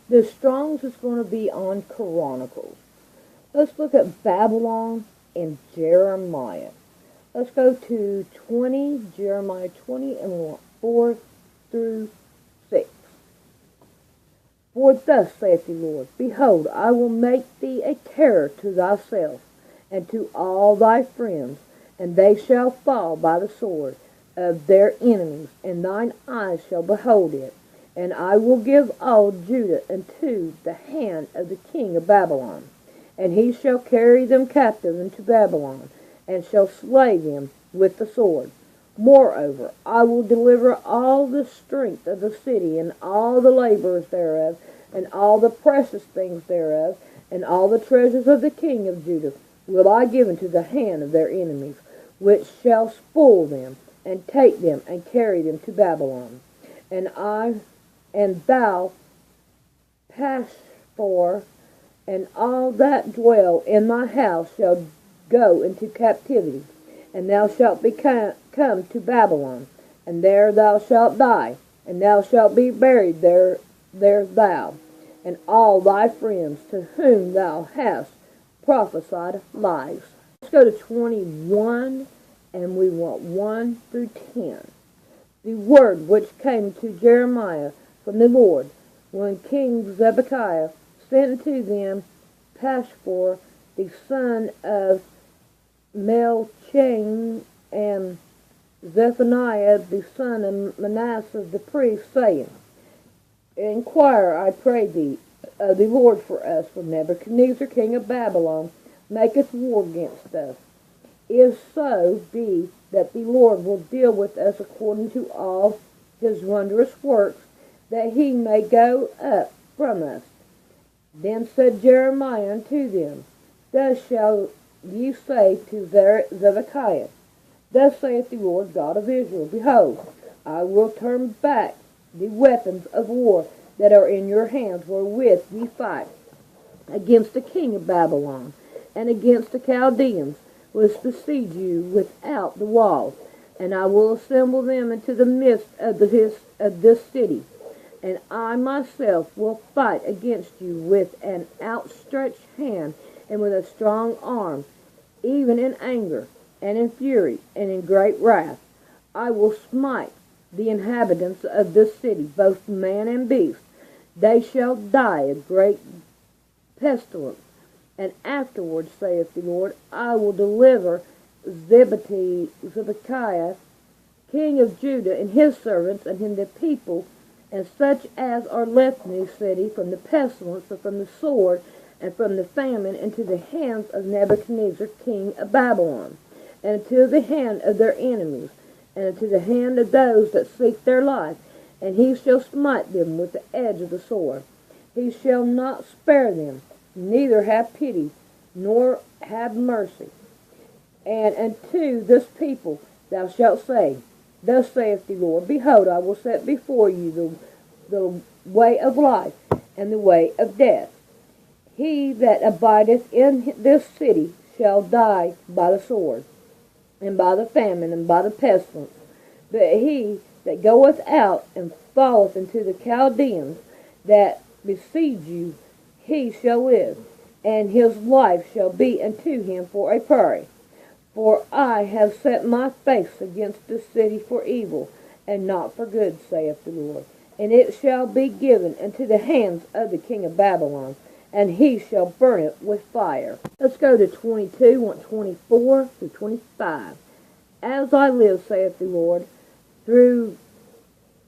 The Strong's is going to be on Chronicles. Let's look at Babylon and Jeremiah. Let's go to Jeremiah 20 and 4 through 6. For thus saith the Lord, Behold, I will make thee a terror to thyself, and to all thy friends, and they shall fall by the sword of their enemies, and thine eyes shall behold it. And I will give all Judah into the hand of the king of Babylon, and he shall carry them captive into Babylon, and shall slay them with the sword. Moreover, I will deliver all the strength of the city, and all the laborers thereof, and all the precious things thereof, and all the treasures of the king of Judah will I give into the hand of their enemies, which shall spoil them, and take them, and carry them to Babylon. And thou, Pashur, and all that dwell in thy house shall go into captivity, and thou shalt come to Babylon, and there thou shalt die, and thou shalt be buried there thou, and all thy friends to whom thou hast prophesied lies. Let's go to 21, and we want 1 through 10. The word which came to Jeremiah from the Lord, when King Zedekiah sent to them Pashur, the son of Melchizedek, and Zephaniah, the son of Manasseh the priest, saying, Inquire, I pray thee, of the Lord for us, for Nebuchadnezzar king of Babylon maketh war against us. If so be that the Lord will deal with us according to all his wondrous works, that he may go up from us. Then said Jeremiah unto them, Thus shall ye say to Zedekiah, Thus saith the Lord God of Israel, Behold, I will turn back the weapons of war that are in your hands, wherewith ye fight against the king of Babylon, and against the Chaldeans, which besiege you without the walls. And I will assemble them into the midst of this city, and I myself will fight against you with an outstretched hand, and with a strong arm, even in anger, and in fury, and in great wrath. I will smite the inhabitants of this city, both man and beast. They shall die a great pestilence. And afterward, saith the Lord, I will deliver Zedekiah, king of Judah, and his servants, and him the people, and such as are left in the city, from the pestilence, and from the sword, and from the famine, into the hands of Nebuchadnezzar king of Babylon, and into the hand of their enemies, and into the hand of those that seek their life. And he shall smite them with the edge of the sword. He shall not spare them, neither have pity, nor have mercy. And unto this people thou shalt say, Thus saith the Lord, Behold, I will set before you the way of life, and the way of death. He that abideth in this city shall die by the sword, and by the famine, and by the pestilence. But he that goeth out and falleth into the Chaldeans that besiege you, he shall live, and his life shall be unto him for a prey. For I have set my face against this city for evil, and not for good, saith the Lord. And it shall be given into the hands of the king of Babylon, and he shall burn it with fire. Let's go to 22, 24 through 25. As I live, saith the Lord, through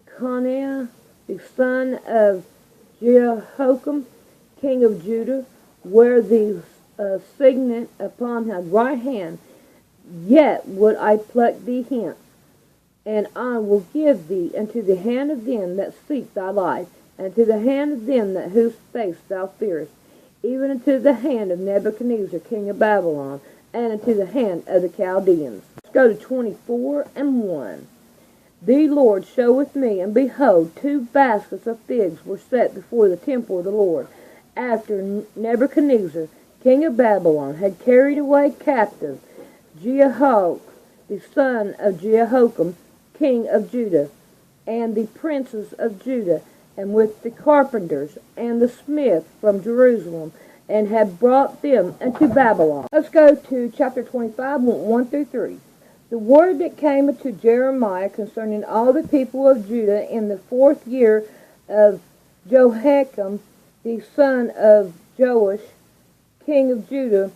Coniah, the son of Jehoiakim, king of Judah, wear the signet upon thy right hand, yet would I pluck thee hence, and I will give thee into the hand of them that seek thy life, and to the hand of them that whose face thou fearest, even into the hand of Nebuchadnezzar king of Babylon, and into the hand of the Chaldeans. Let's go to 24 and 1. The Lord showeth me, and behold, 2 baskets of figs were set before the temple of the Lord, after Nebuchadnezzar king of Babylon had carried away captive Jehoiakim, the son of Jehoiakim, king of Judah, and the princes of Judah, and with the carpenters and the smiths from Jerusalem, and had brought them into Babylon. Let's go to chapter 25, 1 through 3. The word that came unto Jeremiah concerning all the people of Judah in the 4th year of Jehoiakim, the son of Joash, king of Judah,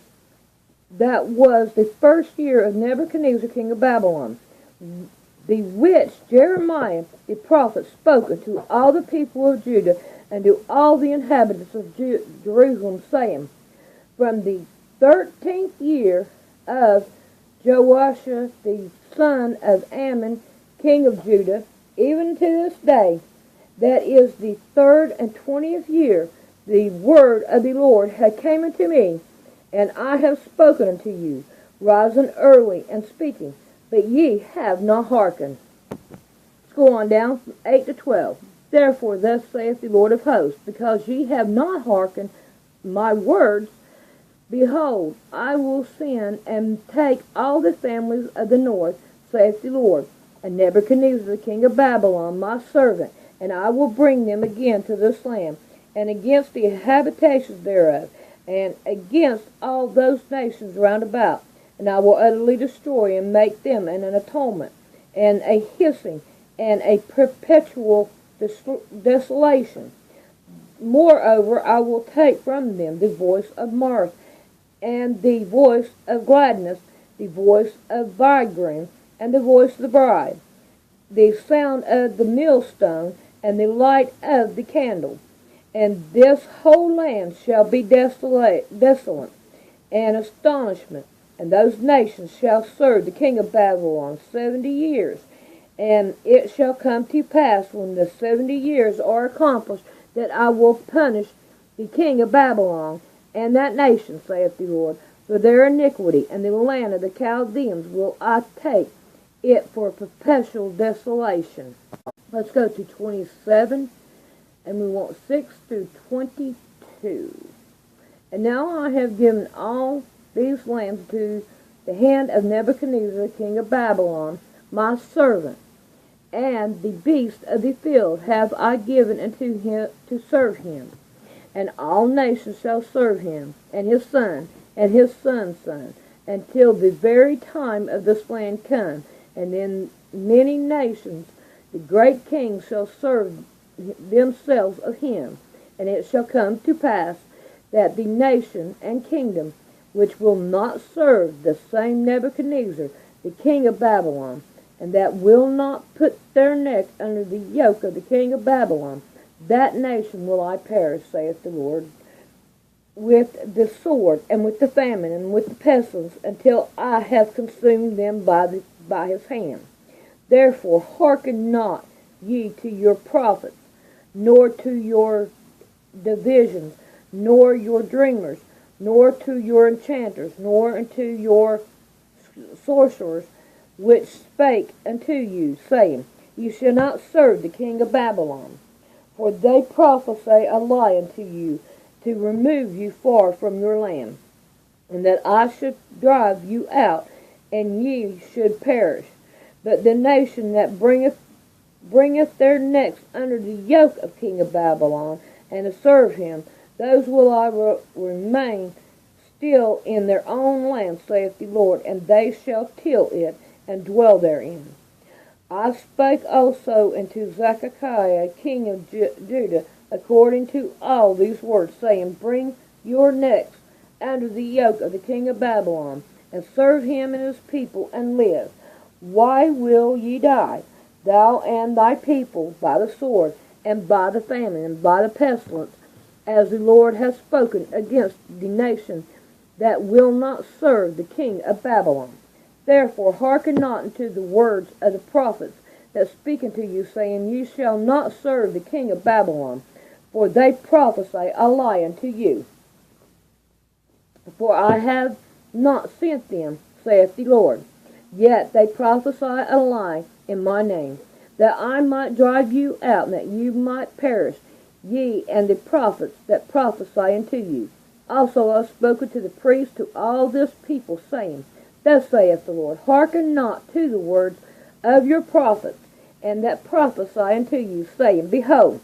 that was the 1st year of Nebuchadnezzar, king of Babylon, the which Jeremiah the prophet spoke unto all the people of Judah and to all the inhabitants of Jerusalem, saying, From the 13th year of Joash the son of Ammon, king of Judah, even to this day, that is the 3rd and 20th year, the word of the Lord had came unto me, and I have spoken unto you, rising early and speaking, but ye have not hearkened. Let's go on down from 8 to 12. Therefore thus saith the Lord of hosts, because ye have not hearkened my words, behold, I will send and take all the families of the north, saith the Lord, and Nebuchadnezzar the king of Babylon, my servant, and I will bring them again to this land, and against the habitations thereof, and against all those nations round about, and I will utterly destroy and make them an atonement, and a hissing, and a perpetual desolation. Moreover, I will take from them the voice of mirth, and the voice of gladness, the voice of bridegroom, and the voice of the bride, the sound of the millstone, and the light of the candle. And this whole land shall be desolate, and astonishment, and those nations shall serve the king of Babylon 70 years. And it shall come to pass, when the 70 years are accomplished, that I will punish the king of Babylon and that nation, saith the Lord, for their iniquity, and the land of the Chaldeans will I take it for perpetual desolation. Let's go to 27, and we want 6 through 22. And now I have given all these lands to the hand of Nebuchadnezzar, king of Babylon, my servant, and the beasts of the field have I given unto him to serve him. And all nations shall serve him, and his son, and his son's son, until the very time of this land come. And then many nations, the great kings, shall serve themselves of him. And it shall come to pass that the nation and kingdom which will not serve the same Nebuchadnezzar, the king of Babylon, and that will not put their neck under the yoke of the king of Babylon, that nation will I perish, saith the Lord, with the sword, and with the famine, and with the pestilence, until I have consumed them by his hand. Therefore hearken not ye to your prophets, nor to your divisions, nor your dreamers, nor to your enchanters, nor unto your sorcerers, which spake unto you, saying, Ye shall not serve the king of Babylon. For they prophesy a lie unto you, to remove you far from your land, and that I should drive you out, and ye should perish. But the nation that bringeth their necks under the yoke of king of Babylon, and to serve him, those will I remain still in their own land, saith the Lord, and they shall till it, and dwell therein. I spake also unto Zedekiah, king of Judah, according to all these words, saying, Bring your necks under the yoke of the king of Babylon, and serve him and his people, and live. Why will ye die, thou and thy people, by the sword, and by the famine, and by the pestilence, as the Lord hath spoken against the nation that will not serve the king of Babylon? Therefore hearken not unto the words of the prophets that speak unto you, saying, Ye shall not serve the king of Babylon, for they prophesy a lie unto you. For I have not sent them, saith the Lord. Yet they prophesy a lie in my name, that I might drive you out, and that you might perish, ye and the prophets that prophesy unto you. Also I have spoken to the priests, to all this people, saying, Thus saith the Lord, Hearken not to the words of your prophets, and that prophesy unto you, saying, Behold,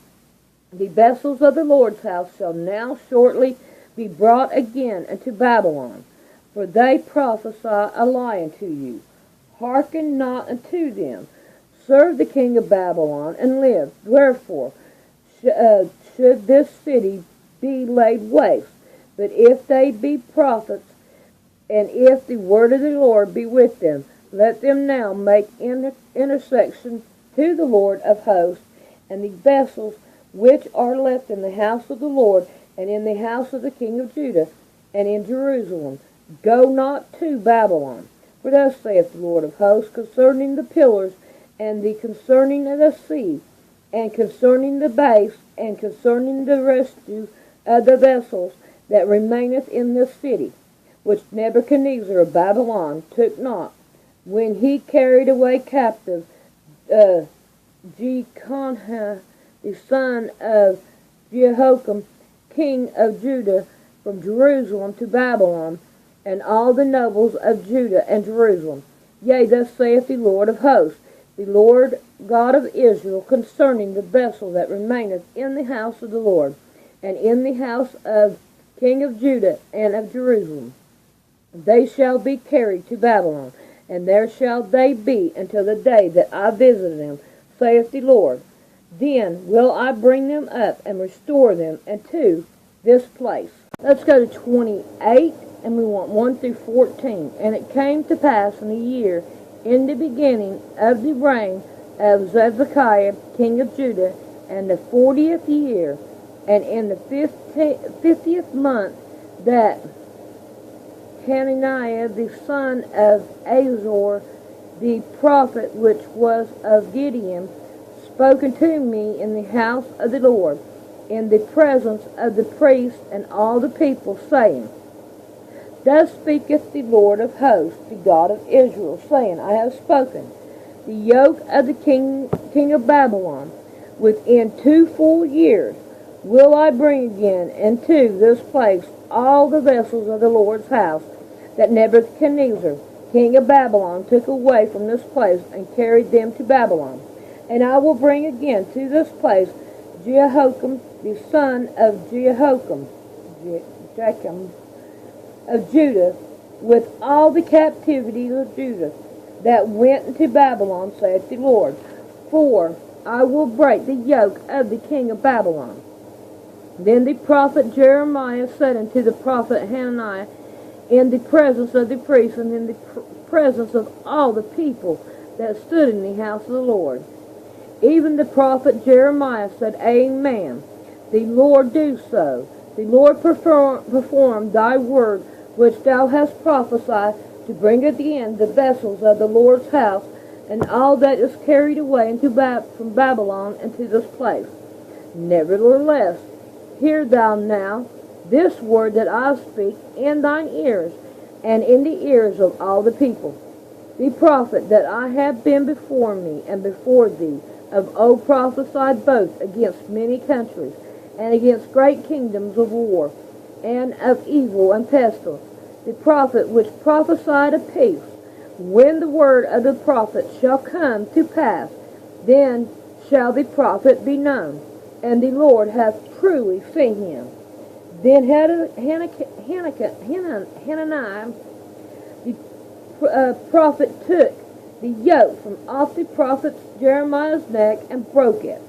The vessels of the Lord's house shall now shortly be brought again into Babylon, for they prophesy a lie unto you. Hearken not unto them. Serve the king of Babylon, and live. Wherefore should this city be laid waste? But if they be prophets, and if the word of the Lord be with them, let them now make intercession to the Lord of hosts, and the vessels which are left in the house of the Lord, and in the house of the king of Judah, and in Jerusalem, go not to Babylon. For thus saith the Lord of hosts, concerning the pillars, and concerning the sea, and concerning the base, and concerning the residue of the vessels that remaineth in this city, which Nebuchadnezzar of Babylon took not, when he carried away captive Jeconiah the son of Jehoiakim, king of Judah, from Jerusalem to Babylon, and all the nobles of Judah and Jerusalem. Yea, thus saith the Lord of hosts, the Lord God of Israel, concerning the vessel that remaineth in the house of the Lord, and in the house of king of Judah and of Jerusalem. They shall be carried to Babylon, and there shall they be until the day that I visit them, saith the Lord. Then will I bring them up and restore them unto this place. Let's go to 28, and we want 1 through 14. And it came to pass in the year, in the beginning of the reign of Zedekiah, king of Judah, and the 40th year, and in the 50th month, that Hananiah the son of Azor, the prophet which was of Gideon, spoken to me in the house of the Lord, in the presence of the priests and all the people, saying, Thus speaketh the Lord of hosts, the God of Israel, saying, I have spoken. The yoke of the king of Babylon, within 2 full years, will I bring again into this place all the vessels of the Lord's house that Nebuchadnezzar, king of Babylon, took away from this place and carried them to Babylon. And I will bring again to this place Jehoiakim, the son of Jehoiakim, of Judah, with all the captivities of Judah that went into Babylon, saith the Lord. For I will break the yoke of the king of Babylon. Then the prophet Jeremiah said unto the prophet Hananiah, in the presence of the priests and in the presence of all the people that stood in the house of the Lord, even the prophet Jeremiah said, Amen. The Lord do so. The Lord perform thy word which thou hast prophesied, to bring again the vessels of the Lord's house, and all that is carried away from Babylon into this place. Nevertheless, hear thou now this word that I speak in thine ears, and in the ears of all the people. The prophet that I have been before me and before thee of old prophesied both against many countries, and against great kingdoms of war, and of evil and pestilence. The prophet which prophesied of peace, when the word of the prophet shall come to pass, then shall the prophet be known, and the Lord hath truly seen him. Then Hananiah, the prophet, took the yoke from off the prophet Jeremiah's neck and broke it.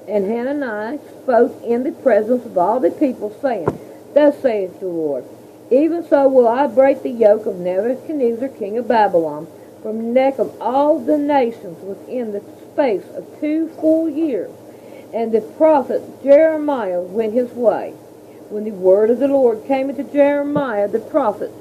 And Hananiah spoke in the presence of all the people, saying, Thus saith the Lord, even so will I break the yoke of Nebuchadnezzar king of Babylon from the neck of all the nations within the space of 2 full years. And the prophet Jeremiah went his way. When the word of the Lord came unto Jeremiah the prophet,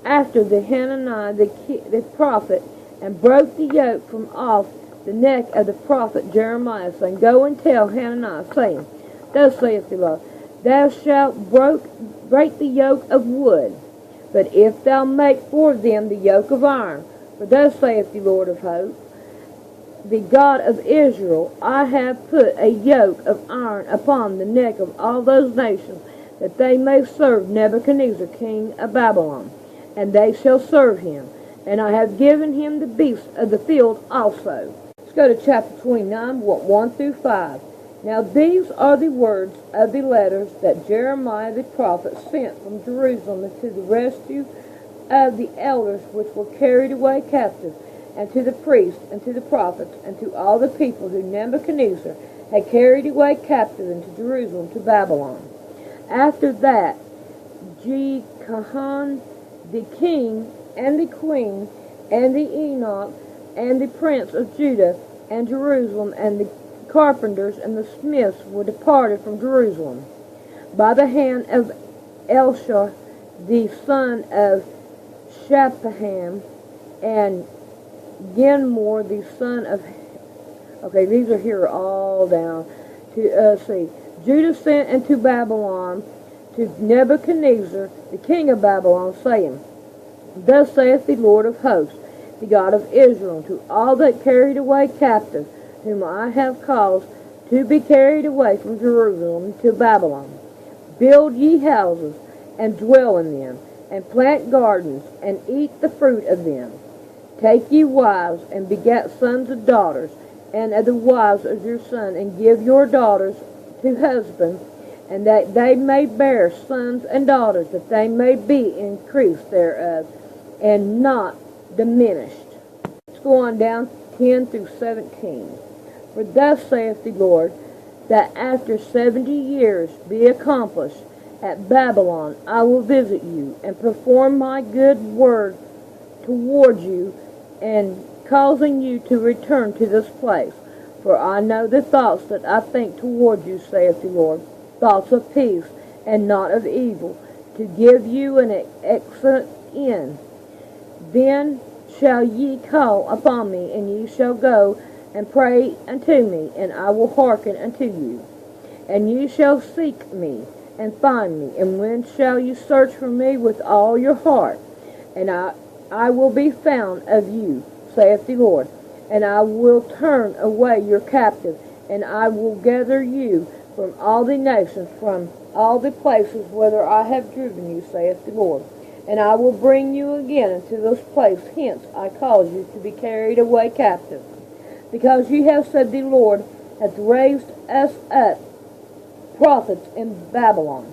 after the Hananiah the prophet, and broke the yoke from off the neck of the prophet Jeremiah, saying, Go and tell Hananiah, saying, Thus saith the Lord, Thou shalt break the yoke of wood, but if thou make for them the yoke of iron, for thus saith the Lord of hosts, the God of Israel, I have put a yoke of iron upon the neck of all those nations, that they may serve Nebuchadnezzar king of Babylon, and they shall serve him. And I have given him the beasts of the field also. Let's go to chapter 29, 1 through 5. Now these are the words of the letters that Jeremiah the prophet sent from Jerusalem to the rescue of the elders which were carried away captive, and to the priests, and to the prophets, and to all the people who Nebuchadnezzar had carried away captive into Jerusalem to Babylon. After that, Jeconiah the king, and the queen, and the Enoch, and the prince of Judah, and Jerusalem, and the carpenters and the smiths were departed from Jerusalem by the hand of Elisha the son of Shappham, and Genmore the son of... Okay, these are here all down. See. Judah sent into Babylon to Nebuchadnezzar, the king of Babylon, saying, Thus saith the Lord of hosts, the God of Israel, to all that carried away captive, whom I have caused to be carried away from Jerusalem to Babylon. Build ye houses, and dwell in them, and plant gardens, and eat the fruit of them. Take ye wives, and beget sons and daughters, and of the wives of your son, and give your daughters to husbands, and that they may bear sons and daughters, that they may be increased thereof, and not diminished. Let's go on down 10 through 17. For thus saith the Lord, that after 70 years be accomplished at Babylon, I will visit you, and perform my good word toward you, and causing you to return to this place. For I know the thoughts that I think toward you, saith the Lord, thoughts of peace, and not of evil, to give you an excellent end. Then shall ye call upon me, and ye shall go and pray unto me, and I will hearken unto you. And ye shall seek me, and find me, and when shall you search for me with all your heart? And I will be found of you, saith the Lord. And I will turn away your captive, and I will gather you from all the nations, from all the places whither I have driven you, saith the Lord. And I will bring you again into this place hence I caused you to be carried away captive. Because ye have said, the Lord hath raised us up prophets in Babylon.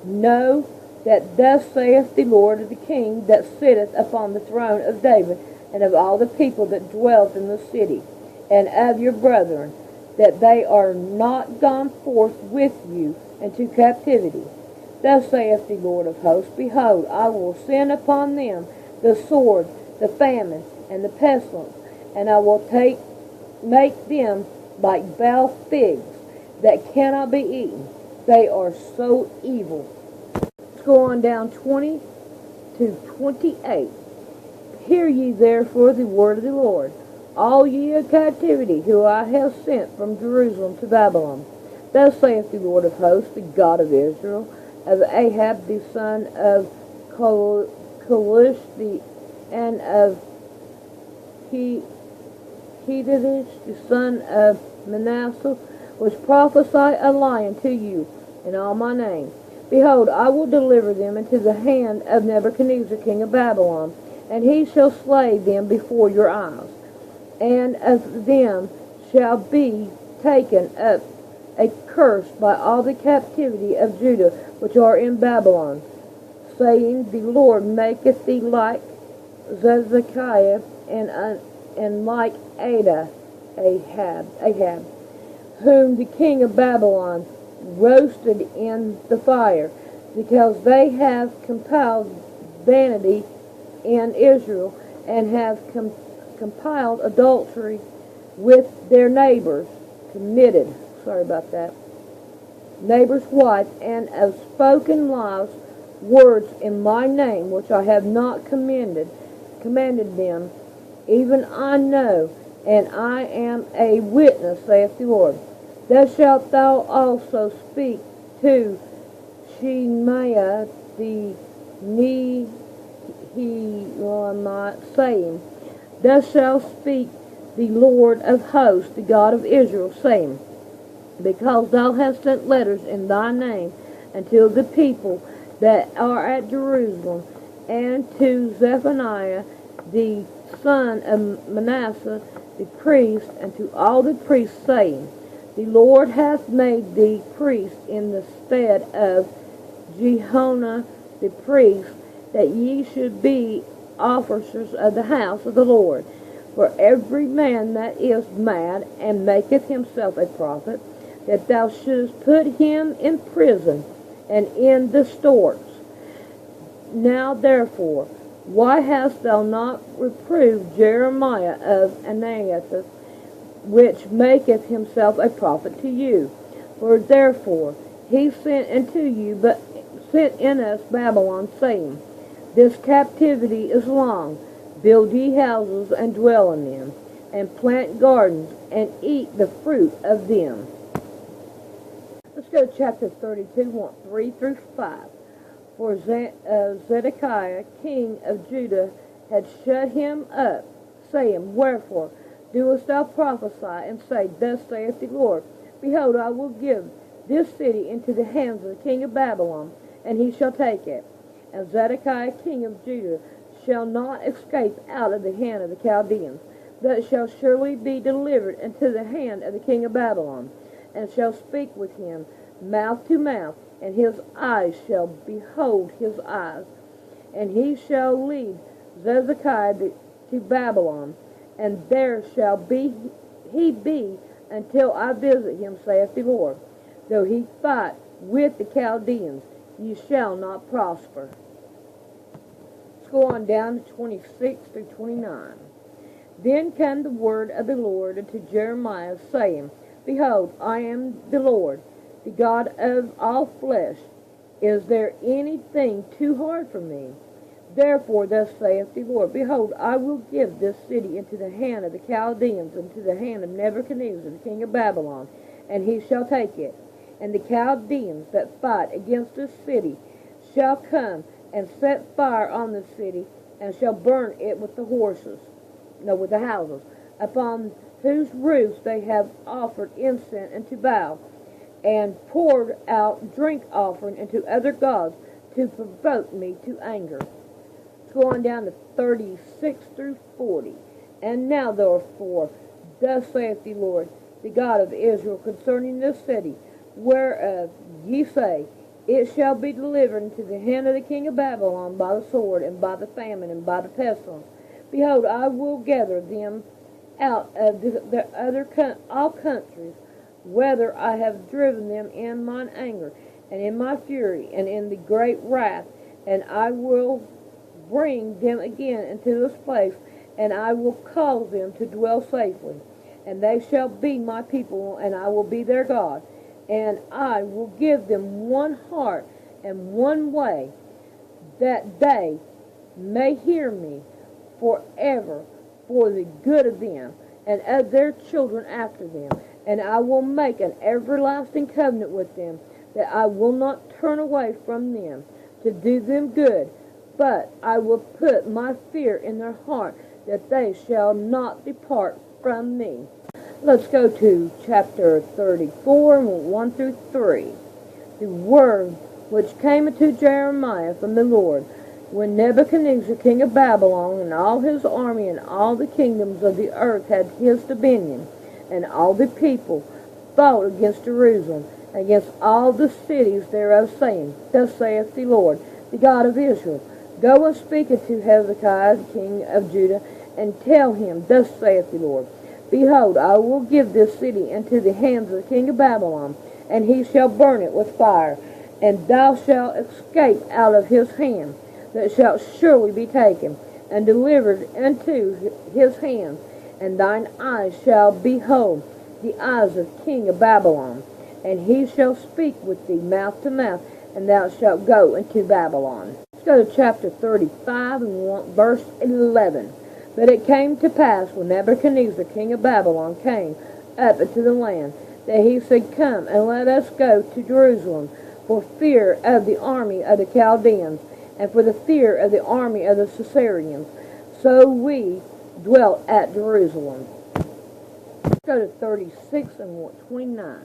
Know that thus saith the Lord, the King that sitteth upon the throne of David, and of all the people that dwelt in the city, and of your brethren, that they are not gone forth with you into captivity. Thus saith the Lord of hosts, Behold, I will send upon them the sword, the famine, and the pestilence, and I will make them like bough figs that cannot be eaten. They are so evil. Let's go on down 20 to 28. Hear ye therefore the word of the Lord, all ye of captivity, who I have sent from Jerusalem to Babylon. Thus saith the Lord of hosts, the God of Israel, of Ahab the son of Cholish, and of Hedidish the son of Manasseh, which prophesy a lie unto you in all my name. Behold, I will deliver them into the hand of Nebuchadnezzar king of Babylon, and he shall slay them before your eyes. And of them shall be taken up a curse by all the captivity of Judah which are in Babylon, saying, The Lord maketh thee like Zedekiah, and like Ahab, whom the king of Babylon roasted in the fire, because they have compiled vanity in Israel, and have compiled adultery with their neighbors, neighbor's wife, and have spoken lies words in my name, which I have not commanded them, even I know, and I am a witness, saith the Lord. Thus shalt thou also speak to Shemaiah the Nehelamite, saying, Thus shall speak the Lord of hosts, the God of Israel, saying, Because thou hast sent letters in thy name unto the people that are at Jerusalem, and to Zephaniah the son of Manasseh the priest, and to all the priests, saying, The Lord hath made thee priest in the stead of Jehonah the priest, that ye should be officers of the house of the Lord. For every man that is mad and maketh himself a prophet, that thou shouldest put him in prison and in the stocks. Now therefore, why hast thou not reproved Jeremiah of Anathoth, which maketh himself a prophet to you? For therefore he sent in us Babylon, saying, This captivity is long. Build ye houses and dwell in them, and plant gardens and eat the fruit of them. Let's go to chapter 32, 3 through 5. For Zedekiah, king of Judah, had shut him up, saying, Wherefore doest thou prophesy, and say, Thus saith the Lord, Behold, I will give this city into the hands of the king of Babylon, and he shall take it. And Zedekiah, king of Judah, shall not escape out of the hand of the Chaldeans, but shall surely be delivered into the hand of the king of Babylon, and shall speak with him mouth to mouth, and his eyes shall behold his eyes. And he shall lead Zedekiah to Babylon, and there shall he be until I visit him, saith the Lord. Though he fight with the Chaldeans, ye shall not prosper. Let's go on down to 26 through 29. Then came the word of the Lord unto Jeremiah, saying, Behold, I am the Lord, the God of all flesh. Is there anything too hard for me? Therefore thus saith the Lord, Behold, I will give this city into the hand of the Chaldeans, and to the hand of Nebuchadnezzar, the king of Babylon, and he shall take it. And the Chaldeans that fight against this city shall come and set fire on the city, and shall burn it with with the houses, upon whose roofs they have offered incense unto Baal, and poured out drink offering unto other gods, to provoke me to anger. Let's go on down to 36 through 40. And now therefore, thus saith the Lord, the God of Israel, concerning this city, whereof ye say, It shall be delivered into the hand of the king of Babylon by the sword, and by the famine, and by the pestilence. Behold, I will gather them out of all countries, whither I have driven them in mine anger, and in my fury, and in the great wrath, and I will bring them again into this place, and I will cause them to dwell safely. And they shall be my people, and I will be their God. And I will give them one heart and one way, that they may hear me forever, for the good of them, and of their children after them. And I will make an everlasting covenant with them, that I will not turn away from them, to do them good, but I will put my fear in their heart, that they shall not depart from me. Let's go to chapter 34, 1 through 3. The word which came unto Jeremiah from the Lord, when Nebuchadnezzar king of Babylon, and all his army, and all the kingdoms of the earth had his dominion, and all the people fought against Jerusalem, against all the cities thereof, saying, Thus saith the Lord, the God of Israel, Go and speak unto Hezekiah king of Judah, and tell him, Thus saith the Lord, Behold, I will give this city into the hands of the king of Babylon, and he shall burn it with fire, and thou shalt escape out of his hand, that shalt surely be taken, and delivered into his hand, and thine eyes shall behold the eyes of king of Babylon, and he shall speak with thee mouth to mouth, and thou shalt go into Babylon. Let's go to chapter 35 and verse 11. But it came to pass, when Nebuchadnezzar king of Babylon came up into the land, that he said, Come, and let us go to Jerusalem, for fear of the army of the Chaldeans, and for the fear of the army of the Syrians. So we dwelt at Jerusalem. Let's go to 36 and 29.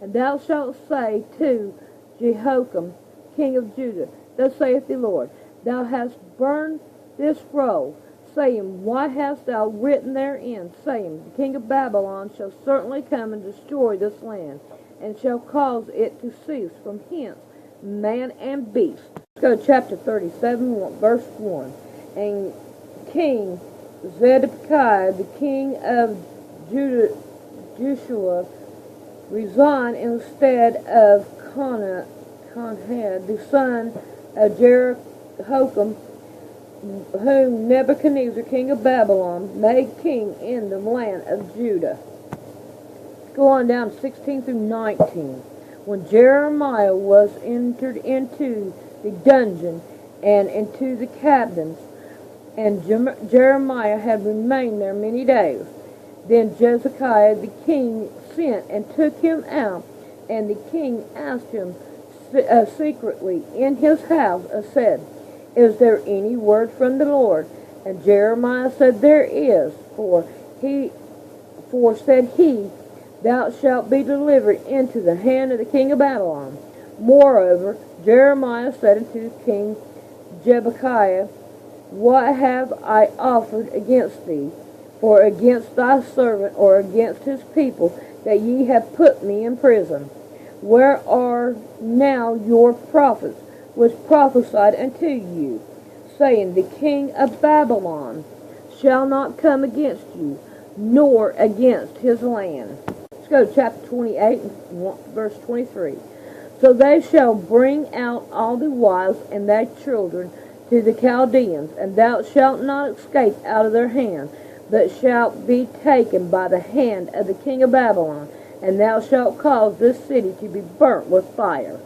And thou shalt say to Jehoiakim king of Judah, Thus saith the Lord, Thou hast burned this roll, saying, Why hast thou written therein, saying, The king of Babylon shall certainly come and destroy this land, and shall cause it to cease from hence, man and beast. Let's go to chapter 37, verse 1. And King Zedekiah, the king of Judah, resigned instead of Conhad, the son of Jehoiakim, whom Nebuchadnezzar, king of Babylon, made king in the land of Judah. Go on down 16 through 19. When Jeremiah was entered into the dungeon and into the cabins, and Jeremiah had remained there many days, then Hezekiah the king sent and took him out, and the king asked him secretly in his house, said, Is there any word from the Lord? And Jeremiah said, There is, for said he, Thou shalt be delivered into the hand of the king of Babylon. Moreover, Jeremiah said unto King Zedekiah, What have I offered against thee, or against thy servant, or against his people, that ye have put me in prison? Where are now your prophets, which prophesied unto you, saying, The king of Babylon shall not come against you, nor against his land? Let's go to chapter 28, verse 23. So they shall bring out all the wives and their children to the Chaldeans, and thou shalt not escape out of their hand, but shalt be taken by the hand of the king of Babylon, and thou shalt cause this city to be burnt with fire.